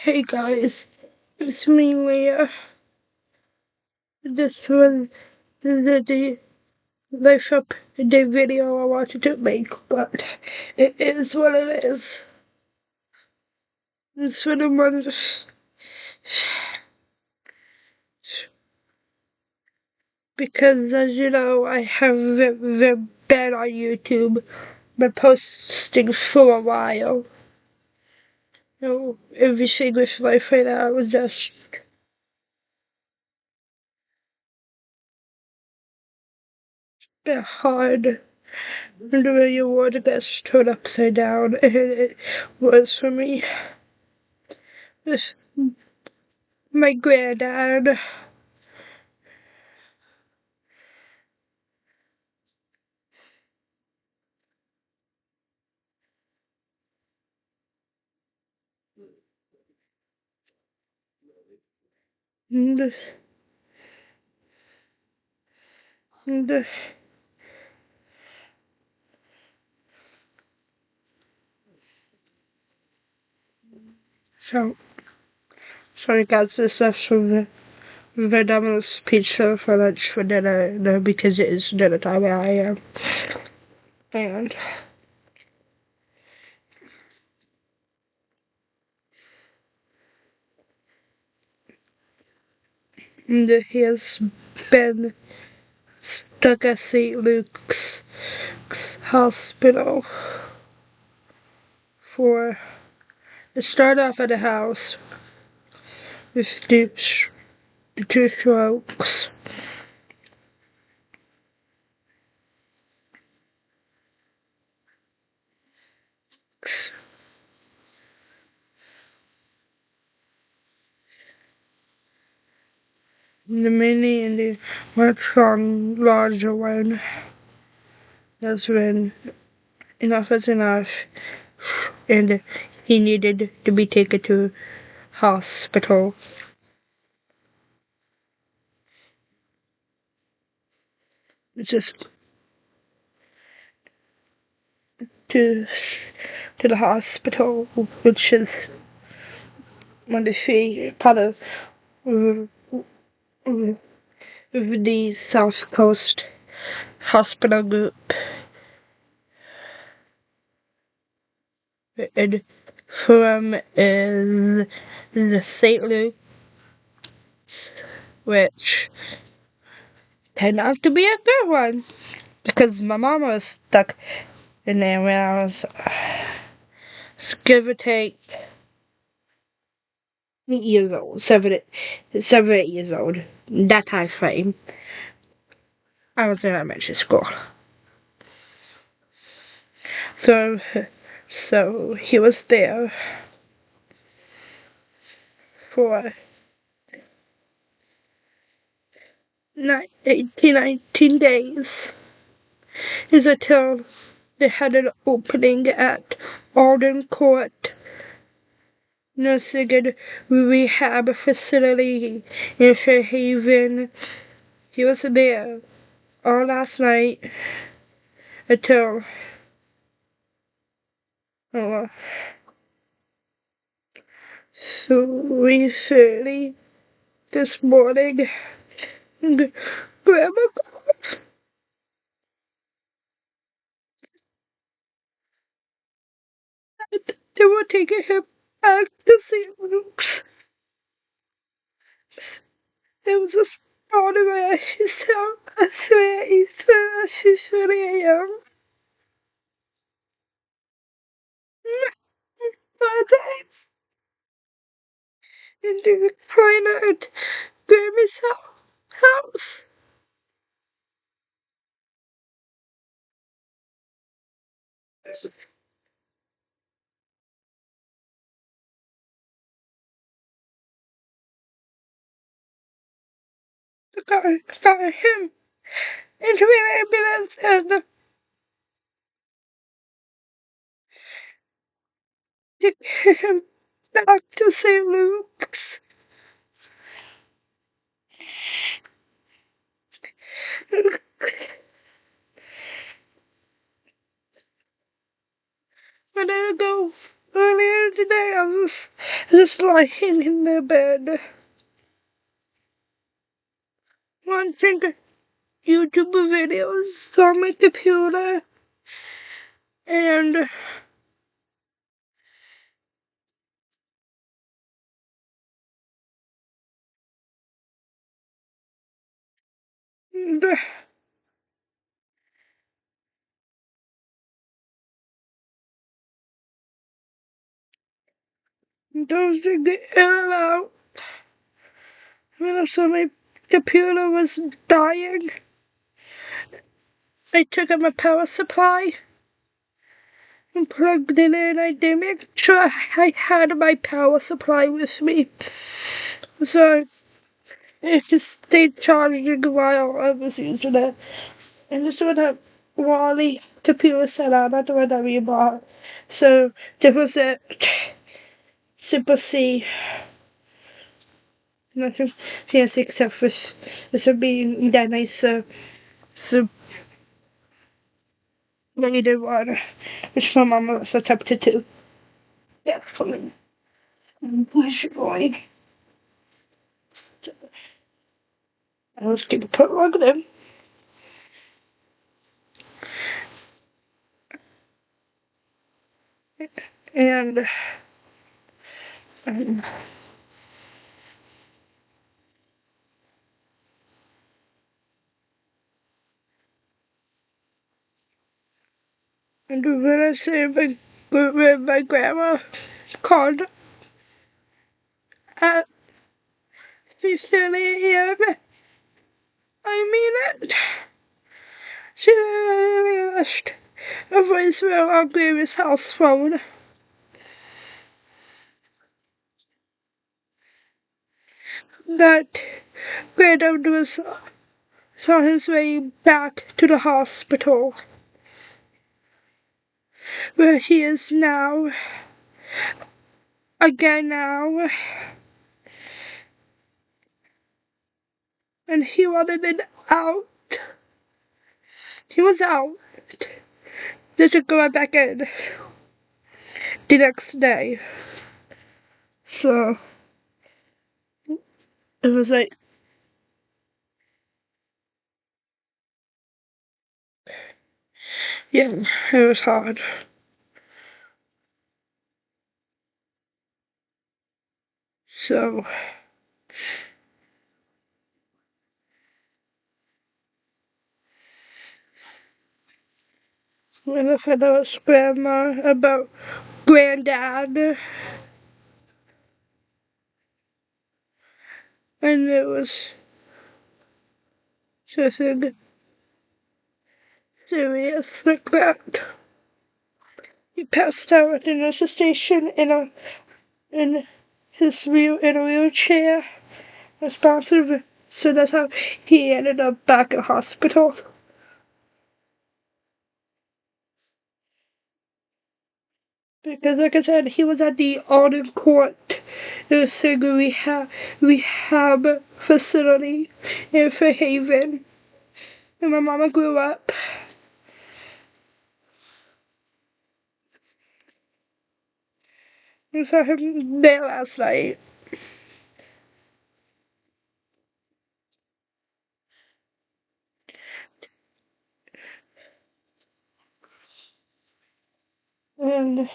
Hey guys, it's me, Leah. This was the life update video I wanted to make, but it is what it is. It's been a month because, as you know, I haven't been on YouTube, been posting for a while. Everything with life right now was just been hard. The way your world gets turned upside down, and it was for me. With my granddad. And, and, so, sorry guys, this is some Venomous pizza for lunch for dinner, no, because it is dinner time where I am. And he has been stuck at St. Luke's hospital for, it started off at a house with two strokes. The mini and the much larger one. That's when enough was enough, and he needed to be taken to hospital. Just to to the hospital, which is one of the part of the South Coast Hospital Group. And from the St. Luke's, which turned out to be a good one because my mom was stuck in there when I was give or take 8 years old, 8 years old. That time frame, I was in elementary school. So, so he was there for 19 days. Is until they had an opening at Alden Court Nursing and Rehab Facility in Fairhaven. He was there all last night until 3:30 this morning. Grandma called. They were taking him back to St. Luke's. There was a spot where he said at 3:30 a.m. My days in the recliner at Grammy's house. Got him into an ambulance and took him back to St. Luke's. When I go Earlier today, I was just lying in the bed watching YouTube videos on my computer, and dozing in and out. When I saw my computer was dying, I took out my power supply and plugged it in. I did make sure I had my power supply with me, so it just stayed charging while I was using it. And this one that Wally computer set out, not the one that we bought. So there was a Simple C, nothing fancy except for this would be that nice some later one, which my mama was so tempted to. Yeah, for me. Where's your boy? I was going to put one of them. And um, and when I say when my grandma called at 3:30 a.m., I mean it. She left a voicemail on Gravy's house phone that Granddad was on his way back to the hospital, where he is now, again now, and he wanted it out. He was out. They should go back in the next day. So, it was like, yeah, it was hard. So, when I found out Grandma about Granddad, and it was just serious like that. He passed out at the nurse station in in a wheelchair, responsive. So that's how he ended up back at hospital. Because, like I said, he was at the Alden Court nursing rehab facility in Fairhaven. And my mama grew up. I saw him there last night. And,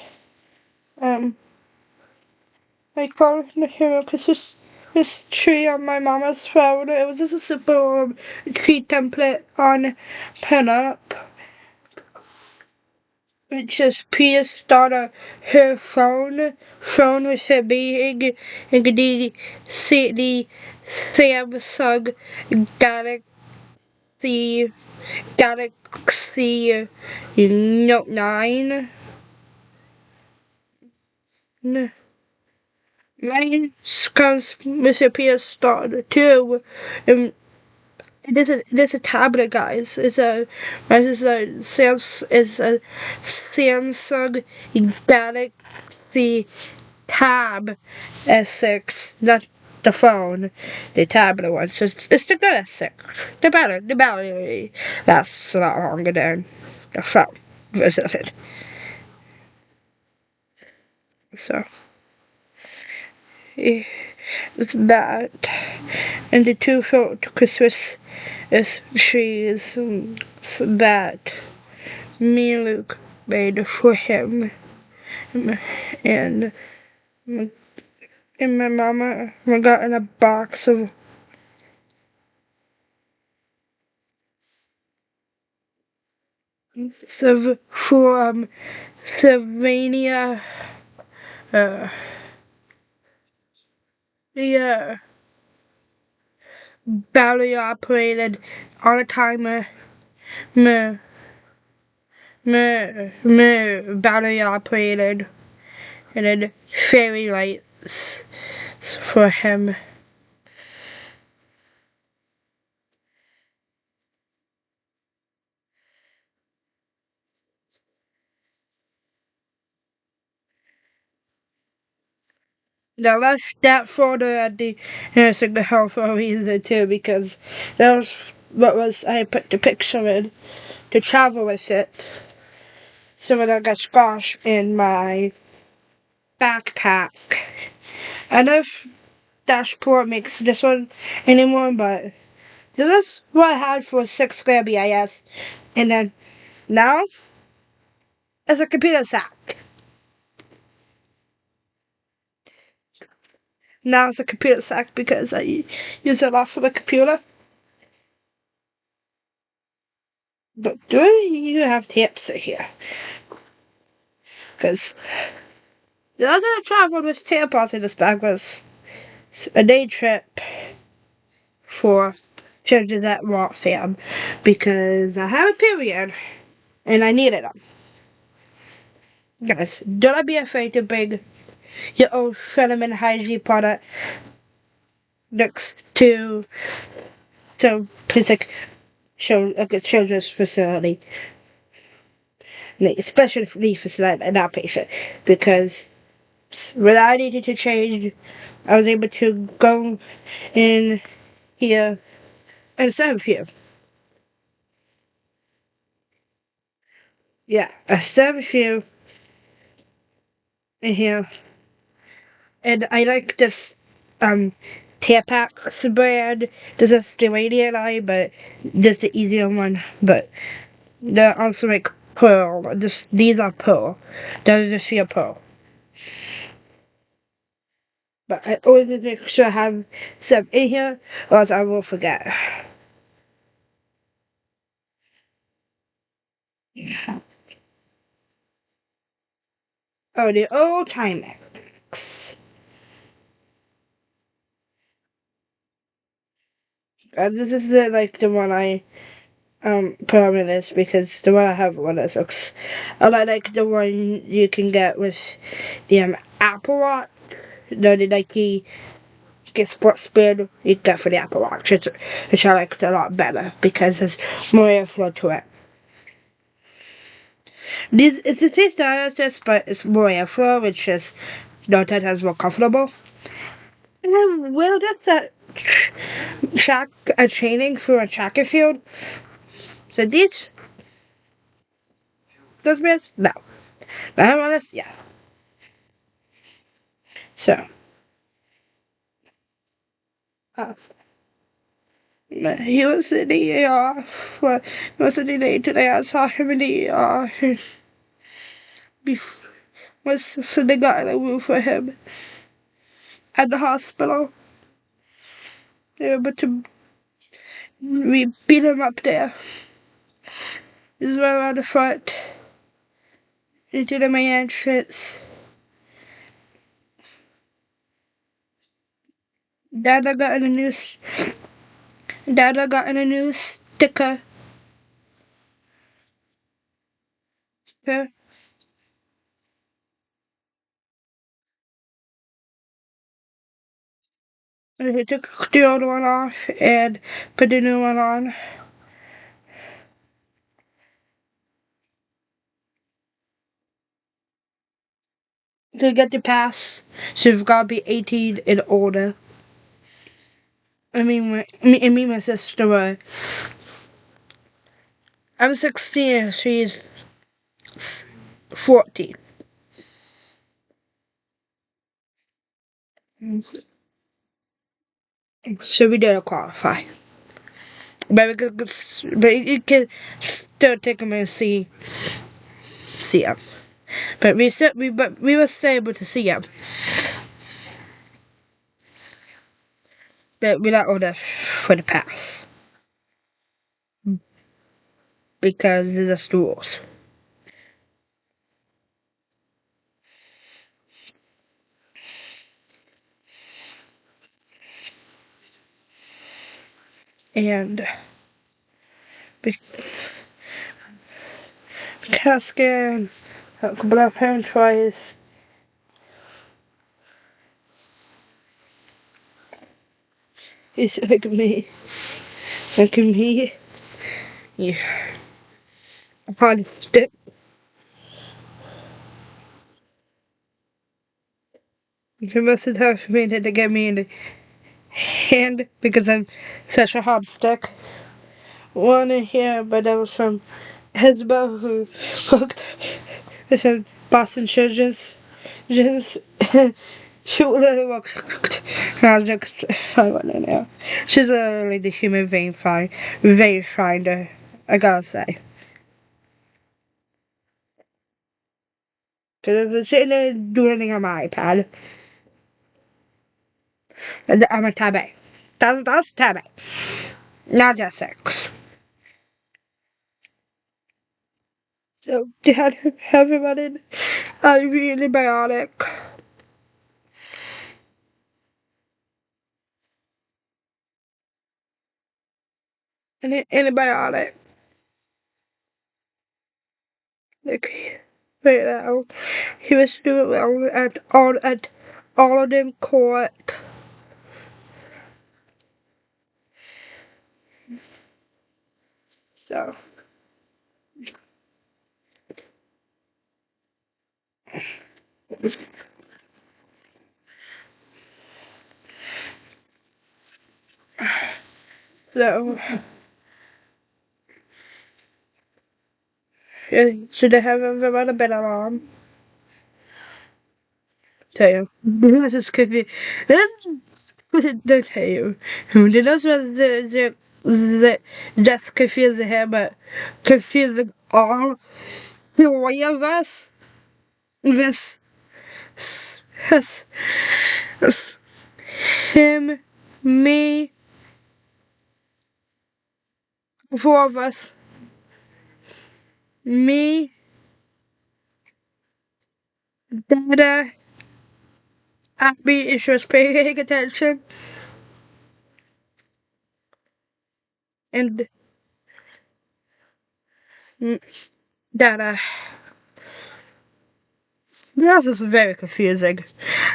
I called him because this tree on my mama's phone, it was just a simple tree template on pinup. It just pre-started her phone with it being the Samsung Galaxy Note 9. Mine comes with a PS too, and it is a tablet, guys. It's a Samsung Galaxy Tab S6, not the phone, the tablet one. So it's the good S6. The battery lasts a lot longer than the phone version of it. So, eh, it's that. And the two felt Christmas trees that me and Luke made for him. And, and my mama got in a box of from Sylvania. Uh, yeah, battery operated on a timer. Me, battery operated, and then fairy lights for him. I left that photo at the nursing home for a reason too, because that was what was I put the picture in to travel with it. So when I got squashed in my backpack. I know if dashboard makes this one anymore, but this is what I had for 6th grade BIS. And then now it's a computer sack. Now it's a computer sack because I use it a lot for the computer. But do you have tips here? Because the other time I traveled with tampons in this bag was a day trip for children that want fam because I have a period and I needed them. Guys, do not be afraid to bring your own feminine hygiene product next to place like a children's facility, especially for an outpatient, because when I needed to change, I was able to go in here and serve you. Yeah, I serve you in here, and I like this Tampax brand. This is the radiant eye, but this is the easier one. But they're also like pearl. These are pearl. They're just your pearl. But I always make sure I have some in here, or else I will forget. Oh, the old Timex. This is the one I put on my list because the one I have one that looks a lot like the one you can get with the Apple Watch. No, the Nike get sports band you get for the Apple Watch, which I liked a lot better because there's more airflow to it. This it's the same style as this, but it's more airflow, which is no 10 times more comfortable. And then well, that's a training for a track and field. So those bands, no. But I'm honest, yeah. So, uh, he was in the ER. Well, he was in the ER today. I saw him in the ER. So they got in a room for him at the hospital. They were able to we beat him up there. He's right around the front into the main entrance. Dada got in a new Dada got in a new sticker. Yeah. And he took the old one off and put the new one on. To get the pass, so you've got to be 18 and older. Me and my sister were. I'm 16, she's 14. So we didn't qualify. But you can still take them and see them. But we were still able to see them. But we're not old enough for the pass because there's the rules. And Cascan, a couple of parent twice. It's like me, yeah, upon stick. You must have time for me to get me in the hand because I'm such a hard stick. One in here, but that was from Hezbollah who worked with some Boston surgeons. Just she literally walked. I was just I want to know. She's literally the human vein finder. I gotta say. Because I was sitting there doing anything on my iPad. And I'm a tabby. That's tabby. Not just six. So they had everyone in IV antibiotic. An antibiotic. Like right now. He was doing well at all of them court. So so yeah, should I have everyone a bed alarm? Tell you. This is confusing. This don't tell you. They know the just confusing him, but confusing all three of us. This, this, this, him, me, four of us. Me, Dada, Abby, if she was paying attention, and Dada. This is very confusing.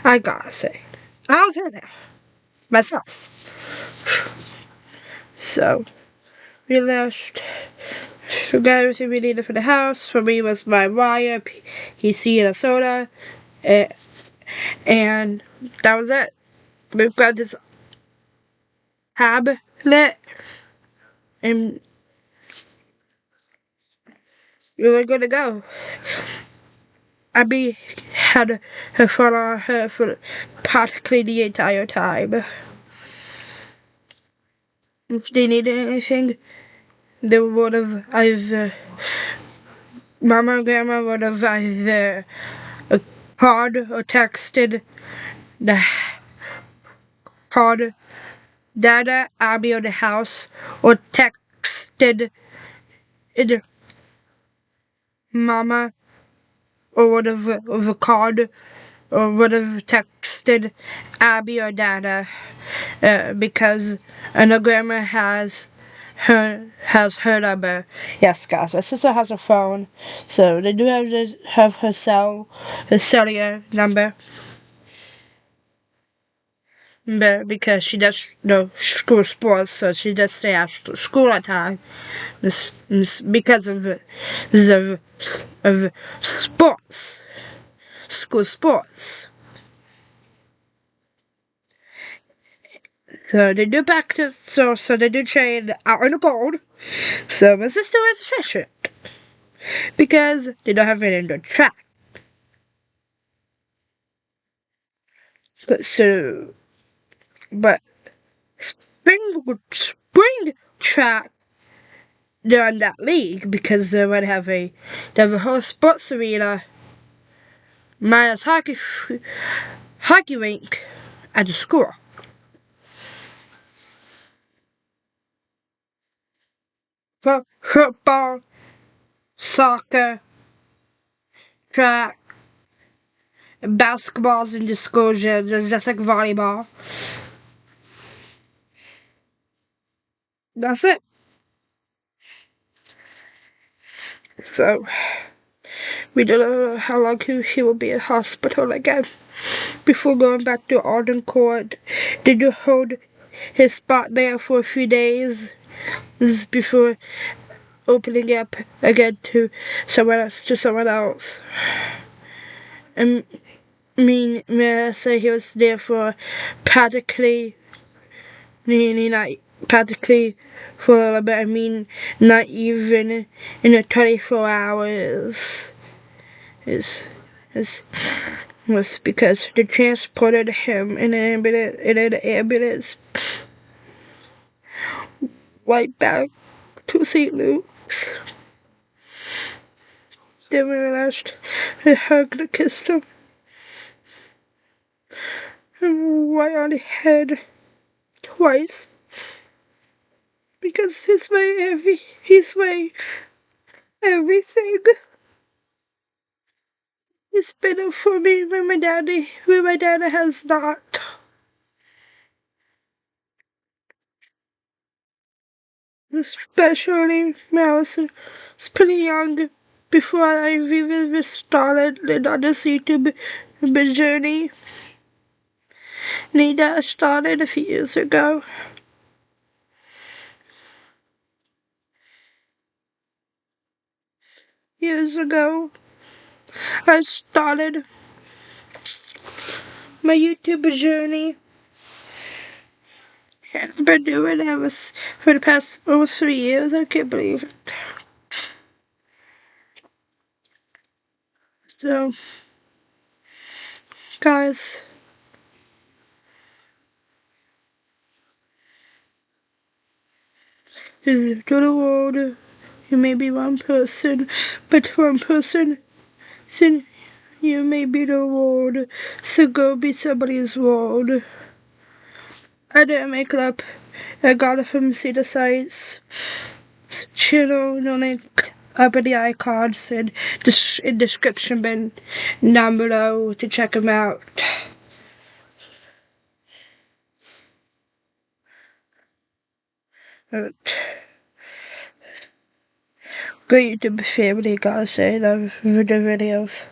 I gotta say. I'll tell you myself. So, we left. Forgot everything we needed for the house. For me was my wire, PC, and a soda. eh, And that was it. We've got this tablet, and we were gonna go. Abby had her phone on her for practically the entire time. If they needed anything, they would have either Mama and Grandma would have either called or texted the called Dada, Abby, or the house, or texted either Mama, or would have called or would have texted Abby or Dada, because I Grandma has her number. Yes, guys, my sister has a phone, so they do have her cellular number. But because she does school sports, so she does stay after school at time. Because of sports, school sports. So they do practice, so they do train out in the cold. So my sister wears a sweatshirt because they don't have it in the track. So, but spring track they're in that league because they have a whole sports arena minus hockey rink at the school. For football, soccer, track, and basketball's in the school gym, just like volleyball. That's it. So we don't know how long he will be in hospital again. Before going back to Alden Court, did you hold his spot there for a few days before opening up again to someone else. And may I say he was there for practically, not practically for a little bit. I mean, not even in the 24 hours. Is was because they transported him in an ambulance right back to St. Luke's. They realized I hugged and kissed him right on the head twice because he's my everything. He's been up for me when my daddy has not. Especially when I was pretty young before I even started on this YouTube journey. Nida started a few years ago. Years ago, I started my YouTube journey. And I've been doing it for the past almost 3 years. I can't believe it. So, guys, to the world, you may be one person, but one person, you may be the world. So go be somebody's world. I didn't make it up. I got it from See the Sights channel. No link up in the icons and in description bin down below to check them out. But great YouTube family, gotta say, love the videos.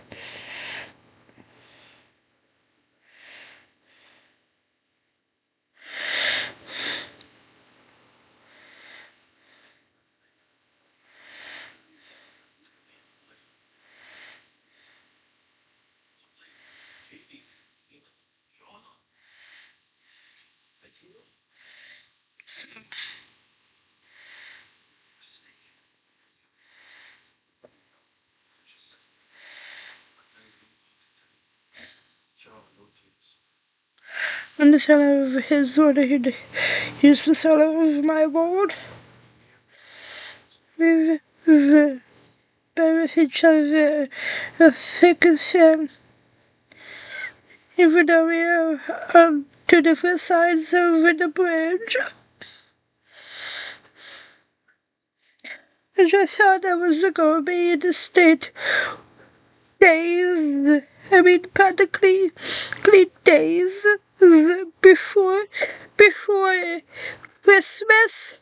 And the center of his world, he's the center of my world. We've been with each other thick as thin. Even though we are on two different sides of the bridge. And I thought I was going to be in the state days. I mean, practically clean days before Christmas.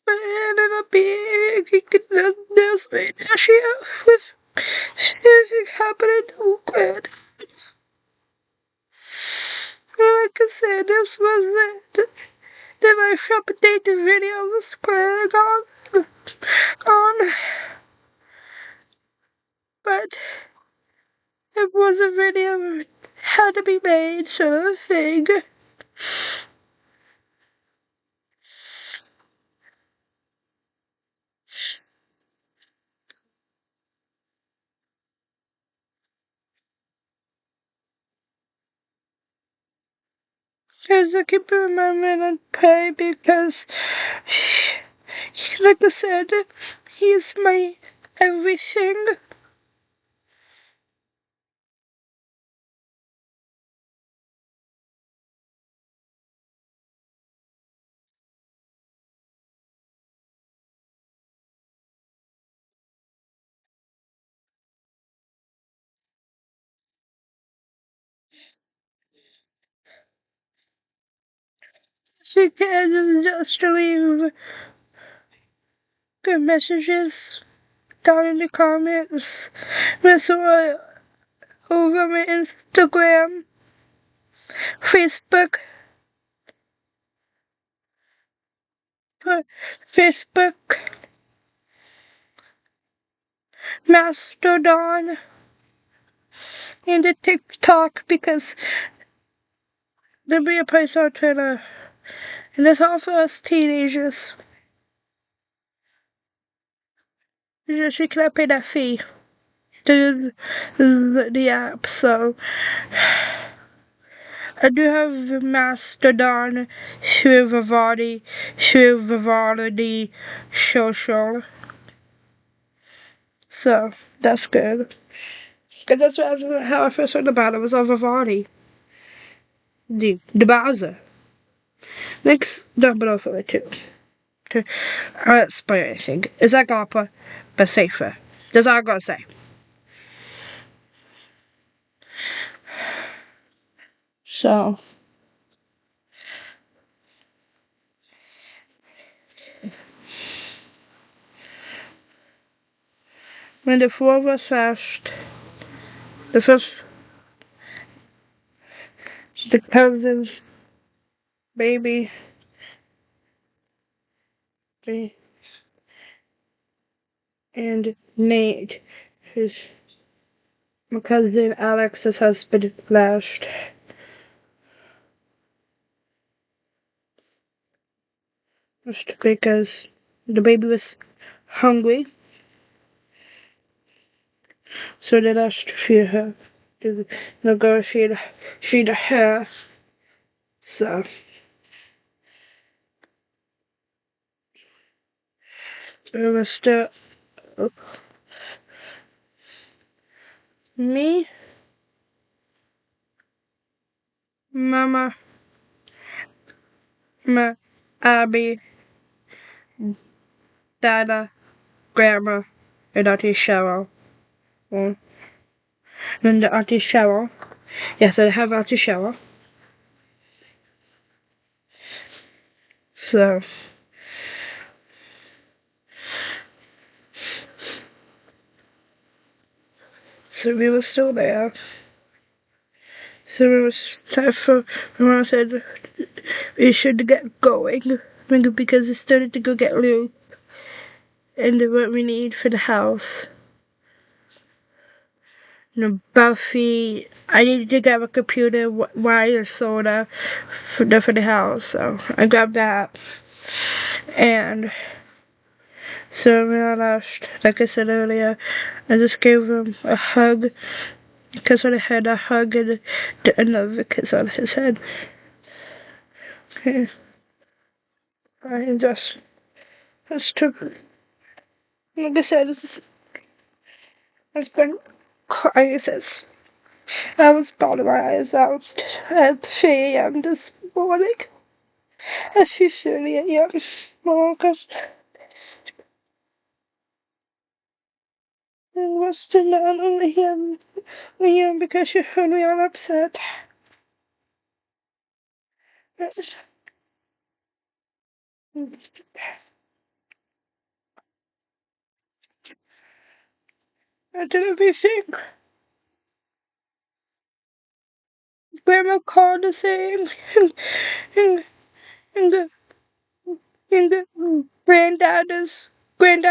But I ended up being this way this year with everything happening to Granddad. Like I said, this was it. Then I update the video was playing on, but it was a video that had to be made sort of thing. Because I keep remembering and pray because, like I said, he's my everything. She can just leave good messages down in the comments. That's why over my Instagram, Facebook, Facebook, Mastodon, and the TikTok because there'll be a place on Twitter. And it's all for us teenagers. You cannot pay that fee to use the app, so I do have Mastodon through Vivaldi social. So that's good. Because that's how I first heard about it was on Vivaldi. The browser. Next down below for it too. I won't spoil anything. It's like opera, but safer. That's all I gotta say. So when the four of us asked the first the cousin's baby and Nate, who's my cousin Alex's husband, last. Just because the baby was hungry, so they asked to feed her. To go feed her. So it was still me, Mama, Abby, Dada, Grandma, and Auntie Cheryl. Well, and the Auntie Cheryl. Yes, I have Auntie Cheryl. So we were still there. So it was time for my mom said we should get going because we started to go get Luke and what we need for the house. Buffy, I needed to grab a computer, wire, soda for the house, so I grabbed that. And so when I left, like I said earlier, I just gave him a hug, kiss on the head, a hug, and another kiss on his head. Okay. I just took, like I said, it's been crisis. I was bawling my eyes out at 3 a.m. this morning. At 3:30 a.m. Because it was the not only him because she heard me all upset. I did everything. Grandma called the same, and, and the granddad is going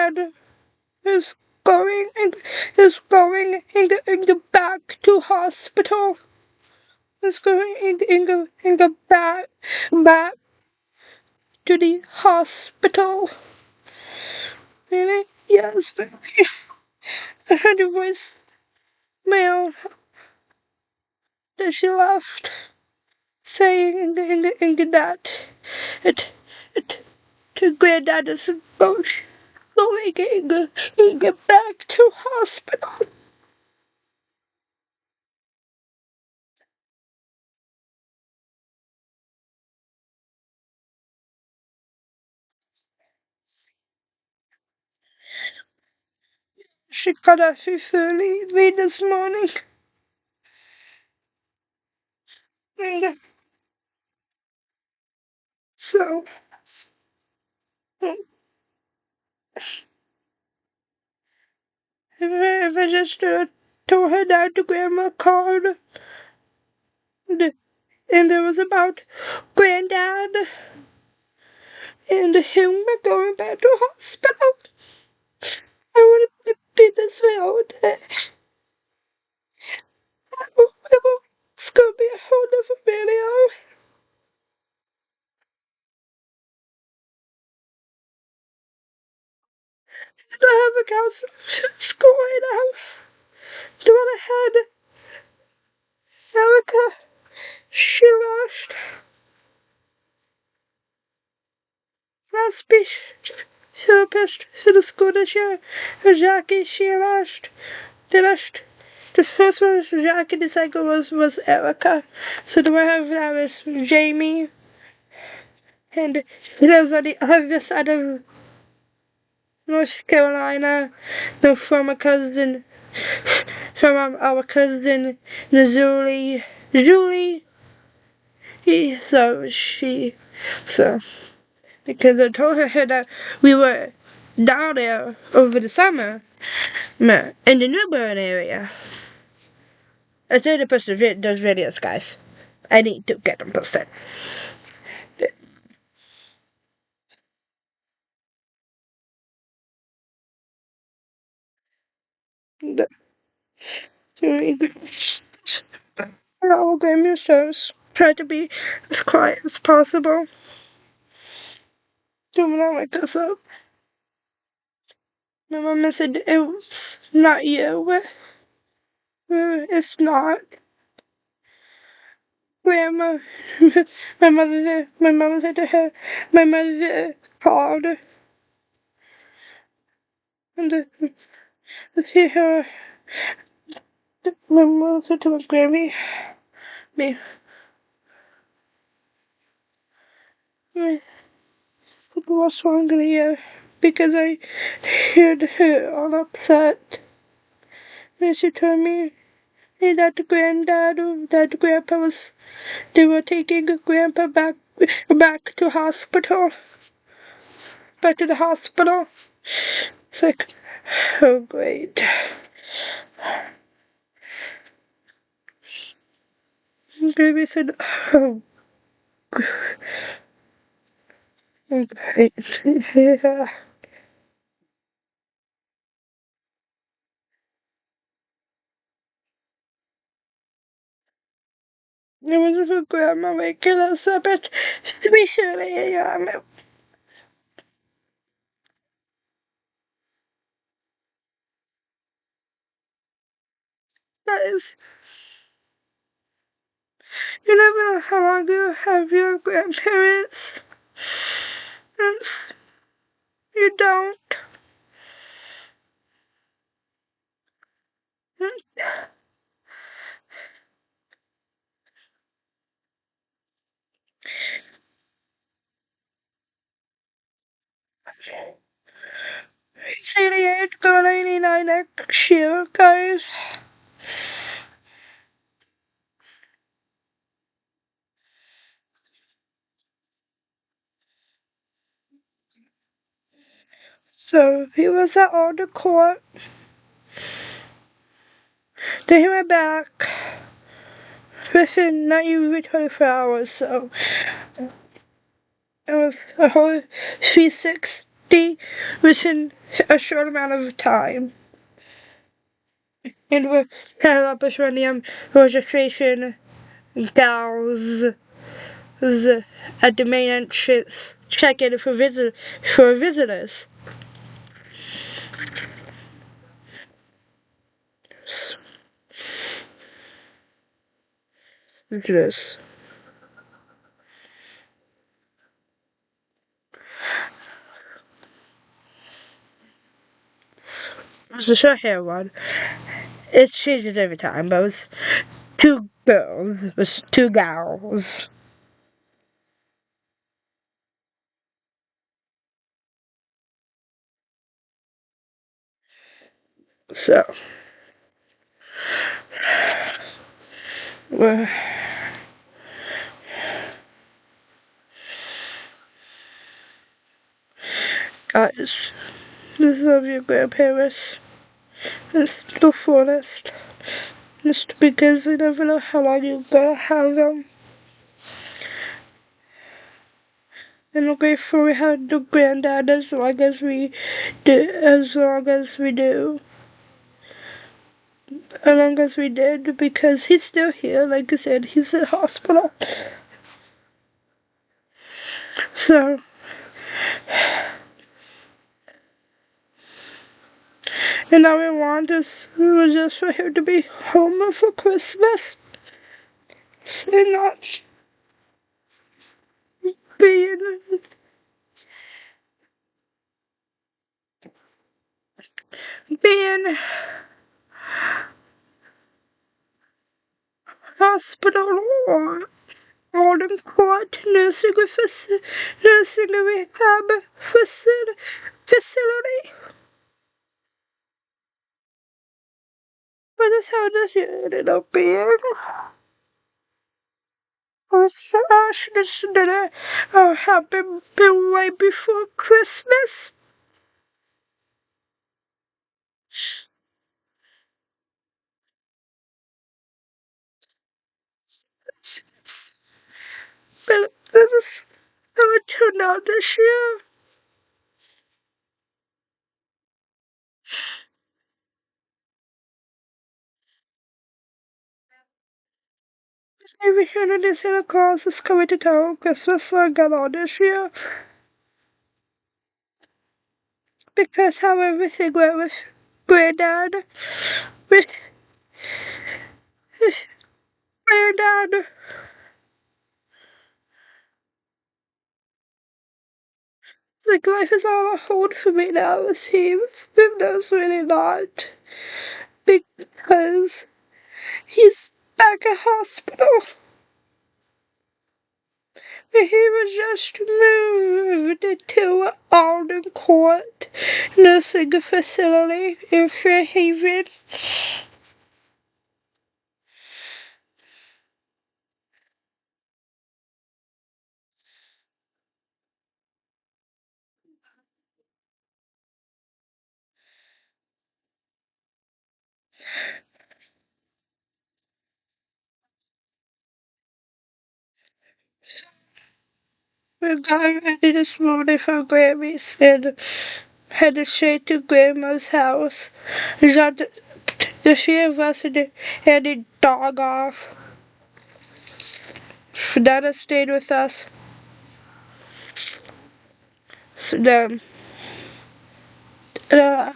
in the back to hospital. Is going in the back to the hospital. Really? Yes, but I heard a voice mail that she left. saying that it, it, to Granddad is going back to hospital. She got up early this morning. And so, if I just told her dad to Grandma called, and it was about Granddad and him going back to hospital, I wouldn't be this way all day. It's gonna be a whole different video. And I have a counselor school right now. The one I had, Erica, she lost last speech therapist to the school this year. Jackie, she lost. The last, the first one was Jackie, the second was Erica. So the one I have now is Jamie. And it was on the other side of North Carolina. No, from a cousin, from our cousin, Julie. So because I told her that we were down there over the summer, in the Newburn area. I tell the person those videos, guys. I need to get them posted. All game your shows. Try to be as quiet as possible. Do not wake us up. My mama said it was not you. It's not. Grandma, my mama said to her, my mother called and to her, my mom said to my Grammy, me, what's wrong with you? Because I heard her all upset. And she told me that Grandpa was, they were taking Grandpa back to hospital. Back to the hospital. It's like, oh great. Grammy said, oh great. Yeah. It was for Grandma waking us up at 3:30 a.m. Guys, you never know how long you have your grandparents. Yes, you don't. See the 8 go 99 next year, guys. So he was at all the court. Then he went back within not even 24 hours, so it was a whole 360 within a short amount of time. And we had up with registration gals at the main entrance checking for visitors. Visitors. It was a short hair one. It changes every time, but it was two girls. It was two gals. So, well, guys, just love your grandparents. It's the fullest. Just because we never know how long you're gonna have them. And I'm grateful we had the granddad as long as we do, as long as we did, because he's still here. Like I said, he's in hospital. So, and all we want is just for him to be home for Christmas. So not being being hospital or all in court nursing a rehab facility. But that's how this ended up being. I should have said that happened right before Christmas. But this is how it turned out this year. Every year that Santa Claus is coming to town, Christmas I got on this year. Because how everything went with Granddad. With Granddad. Like life is all on hold for me now, it seems. But that's really not. Because he's back at hospital. He was just moved to Alden Court Nursing Facility in Fairhaven. We got ready this morning for Grammy's and headed straight to Grandma's house. We got the three of us and the dog off. Nana stayed with us. So then, uh,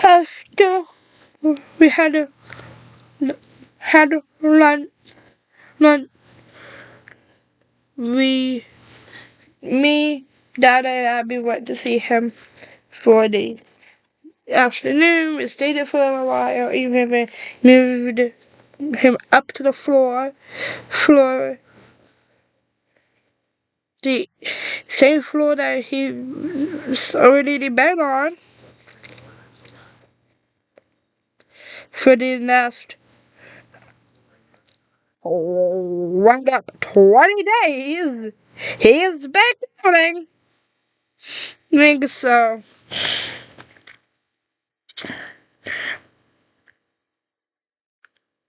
after we had lunch, we, me, Dada, and Abby went to see him for the afternoon. We stayed there for a while, even we moved him up to the floor, the same floor that he was already been on for the last right up 20 days. He's been doing. So,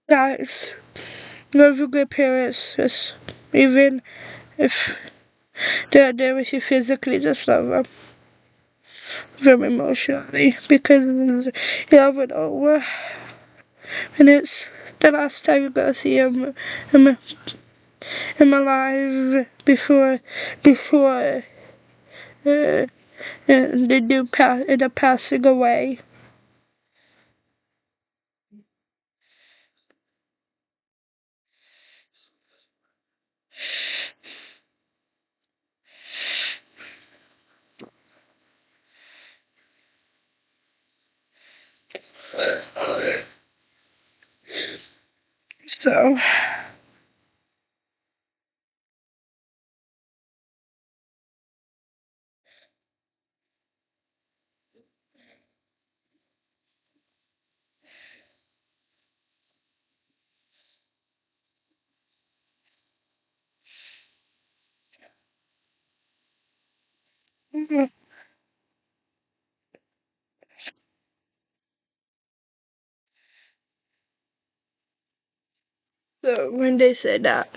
guys, love your good parents, just even if they're there with you physically, just love them. Very emotionally, because you never know when it's the last time you're gonna see him in my life before uh, they do end up passing away. So, so when they said that,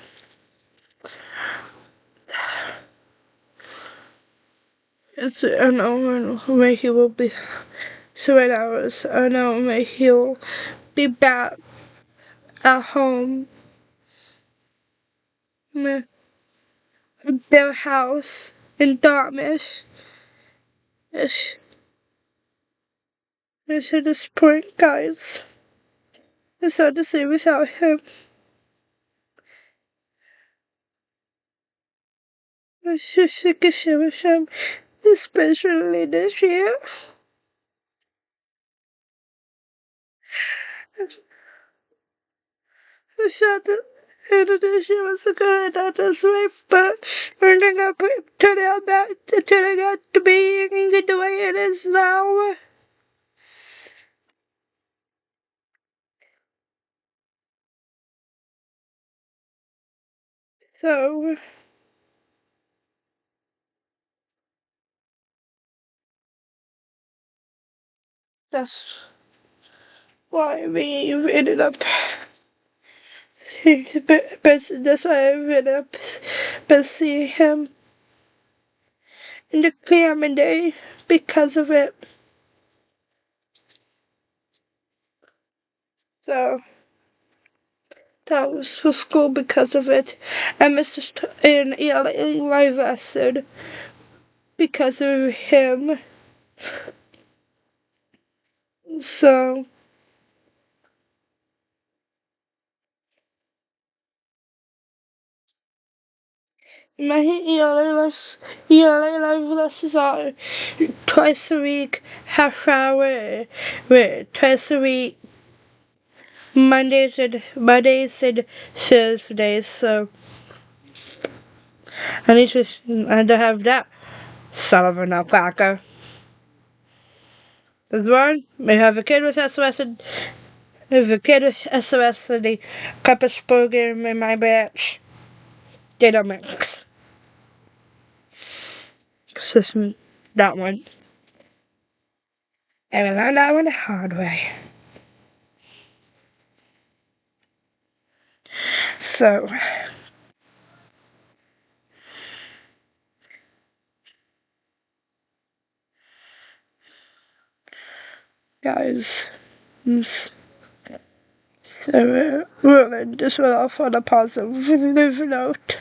I know when he will be 7 hours. I know when he'll be back at home in their house in Dartmouth. It's, it's at this point, guys. It's hard to say without him. It's just sick of shit with him, especially this year. I thought that Indonesia was a good at this way, but turning out to be the way it is now. So that's why we ended up. But that's why I ended up but seeing him in the climate day because of it. So that was for school because of it. I missed an ELA live lesson because of him. So my ELA live lessons are twice a week, half hour, twice a week, Mondays and Thursdays. So I don't have that son of a nutcracker. There's one. We have a kid with SOS and there's a kid with SOS and the Compass program in my batch. They don't mix. So that one. And we learned that one the hard way. So, guys, so we'll end this one off on a positive note.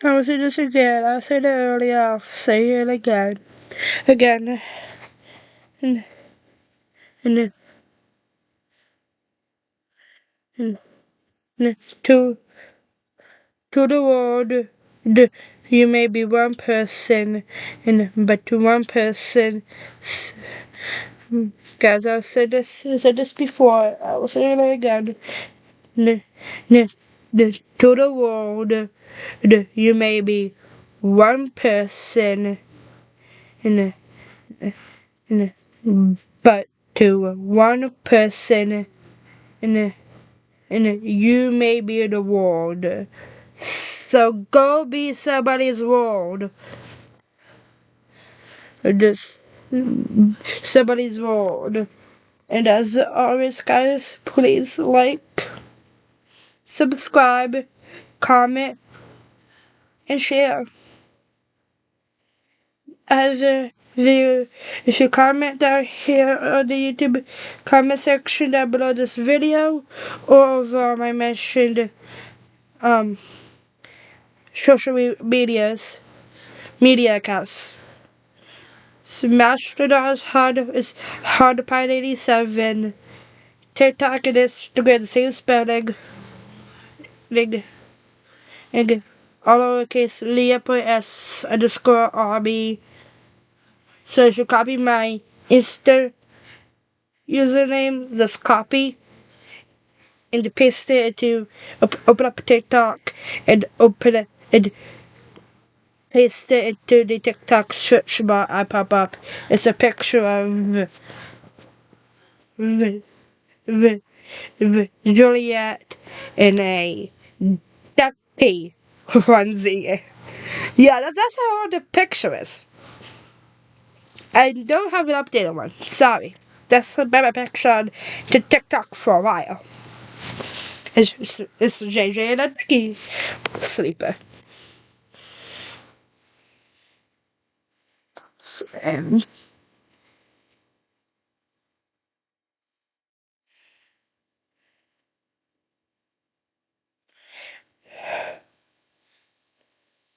I will say this again. I said it earlier. I'll say it again. Again. And, and, and, and to the world, you may be one person, but to one person, guys, I said this before. I will say it again. N- n- to the world, you may be one person, and, but to one person, and you may be the world. So go be somebody's world. Just somebody's world. And as always, guys, please like, subscribe, comment, and share. As if you comment down here on the YouTube comment section down below this video, or over my mentioned social media accounts. Mastodon is hardpine87. TikTok and Instagram the same spelling. And all lowercase Leah.s_RB. So if you copy my Insta username, just copy and paste it into open up TikTok and open it and paste it into the TikTok search bar I pop up. It's a picture of Juliet in a ducky onesie. Yeah, that's how the picture is. I don't have an updated one. Sorry. That's been my picture on to TikTok for a while. It's JJ and a ducky sleeper.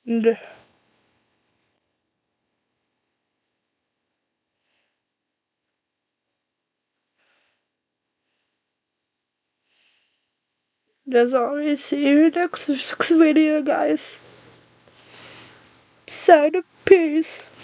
And as always, see you next video, guys. So, peace.